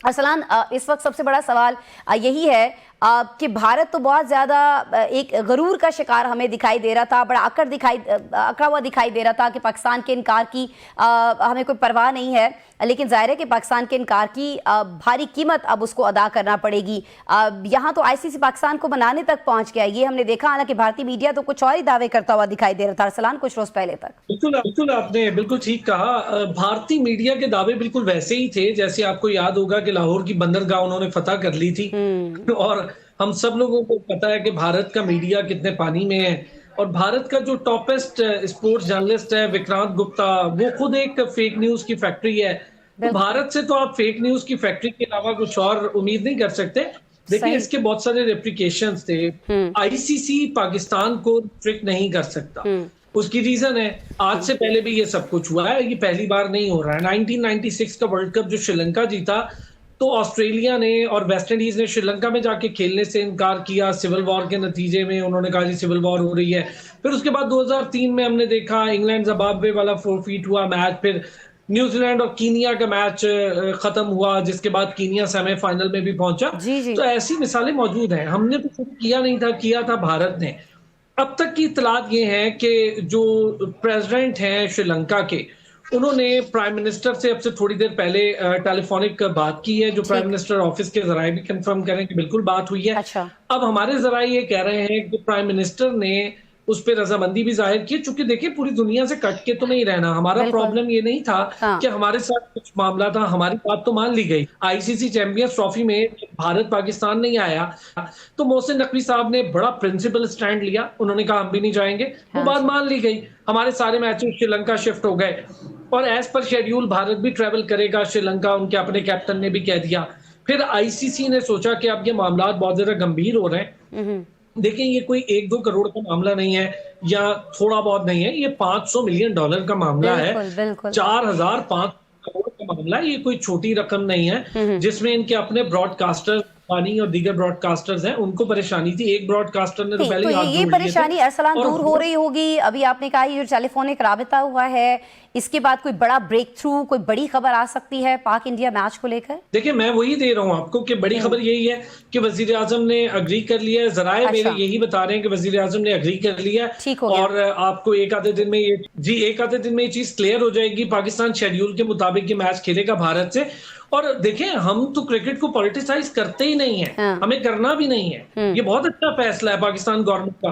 अरसलान, इस वक्त सबसे बड़ा सवाल यही है कि भारत तो बहुत ज्यादा एक गरूर का शिकार हमें दिखाई दे रहा था, बड़ा अकड़ा हुआ दिखाई दे रहा था कि पाकिस्तान के इनकार की हमें कोई परवाह नहीं है। लेकिन जाहिर है कि पाकिस्तान के इनकार की भारी कीमत अब उसको अदा करना पड़ेगी। यहाँ तो आईसीसी पाकिस्तान को बनाने तक पहुंच गया, ये हमने देखा। हालांकि भारतीय मीडिया तो कुछ और ही दावे करता हुआ दिखाई दे रहा था अरसलान कुछ रोज पहले तक। बिल्कुल आपने बिल्कुल ठीक कहा। भारतीय मीडिया के दावे बिल्कुल वैसे ही थे जैसे आपको याद होगा कि लाहौर की बंदरगाह उन्होंने फतह कर ली थी। और हम सब लोगों को पता है कि भारत का मीडिया कितने पानी में है। और भारत का जो टॉपेस्ट स्पोर्ट्स जर्नलिस्ट है विक्रांत गुप्ता, वो खुद एक फेक न्यूज की फैक्ट्री है। तो भारत से तो आप फेक न्यूज की फैक्ट्री के अलावा कुछ और उम्मीद नहीं कर सकते। देखिए, इसके बहुत सारे रेप्लिकेशंस थे। आईसीसी पाकिस्तान को ट्रिक नहीं कर सकता। उसकी रीजन है, आज से पहले भी ये सब कुछ हुआ है, ये पहली बार नहीं हो रहा है। 1996 का वर्ल्ड कप जो श्रीलंका जीता, तो ऑस्ट्रेलिया ने और वेस्ट इंडीज ने श्रीलंका में जाके खेलने से इनकार किया। सिविल वॉर के नतीजे में उन्होंने कहा जी सिविल वॉर हो रही है। फिर उसके बाद 2003 में हमने देखा इंग्लैंड जिम्बाब्वे वाला फोरफीट हुआ मैच, फिर न्यूजीलैंड और कीनिया का मैच खत्म हुआ, जिसके बाद कीनिया सेमीफाइनल में भी पहुंचा। तो ऐसी मिसालें मौजूद हैं। हमने तो कुछ किया नहीं था, किया था भारत ने। अब तक की इतलात ये है कि जो प्रेसिडेंट हैं श्रीलंका के, उन्होंने प्राइम मिनिस्टर से अब से थोड़ी देर पहले टेलीफोनिक बात की है, जो प्राइम मिनिस्टर ऑफिस के जराये भी कंफर्म करें कि बिल्कुल बात हुई है। अच्छा। अब हमारे जराये ये कह रहे हैं कि प्राइम मिनिस्टर ने उस पर रजामंदी भी जाहिर की, चूंकि देखिए पूरी दुनिया से कट के तो नहीं रहना। हमारा प्रॉब्लम ये नहीं था कि हमारे साथ कुछ मामला था, हमारी बात तो मान ली गई। आईसीसी चैंपियंस ट्रॉफी में भारत पाकिस्तान नहीं आया तो मोहसिन नकवी साहब ने बड़ा प्रिंसिपल स्टैंड लिया, उन्होंने कहा हम भी नहीं जाएंगे। वो बात मान ली गई, हमारे सारे मैचेस श्रीलंका शिफ्ट हो गए और एज पर शेड्यूल भारत भी ट्रेवल करेगा श्रीलंका, उनके अपने कैप्टन ने भी कह दिया। फिर आईसीसी ने सोचा कि अब ये मामला बहुत ज्यादा गंभीर हो रहे हैं। देखिए, ये कोई 1-2 करोड़ का मामला नहीं है या थोड़ा बहुत नहीं है, ये $500 मिलियन का मामला है। 4,500 करोड़ का मामला है, ये कोई छोटी रकम नहीं है। जिसमें इनके अपने ब्रॉडकास्टर पानी और दीगर ब्रॉडकास्टर्स हैं, उनको परेशानी थी। एक ब्रॉडकास्टर ने तो पहले हाथ जोड़ लिए थे। ये परेशानी अरसलान दूर हो रही होगी। अभी आपने कहा ये जो टेलीफोनिक राबिता हुआ है, इसके बाद कोई बड़ा ब्रेक थ्रू, कोई बड़ी खबर आ सकती है पाक इंडिया मैच को लेकर? देखिए, मैं वही दे रहा हूँ आपको कि बड़ी खबर यही है कि वजीर आजम ने अग्री कर लिया है। जराये मेरे यही बता रहे हैं कि वजीर आजम ने अग्री कर लिया है। और आपको एक आधे दिन में ये चीज क्लियर हो जाएगी। पाकिस्तान शेड्यूल के मुताबिक ये मैच खेलेगा भारत से। और देखें, हम तो क्रिकेट को पॉलिटिसाइज करते ही नहीं है, हमें करना भी नहीं है। ये बहुत अच्छा फैसला है पाकिस्तान गवर्नमेंट का।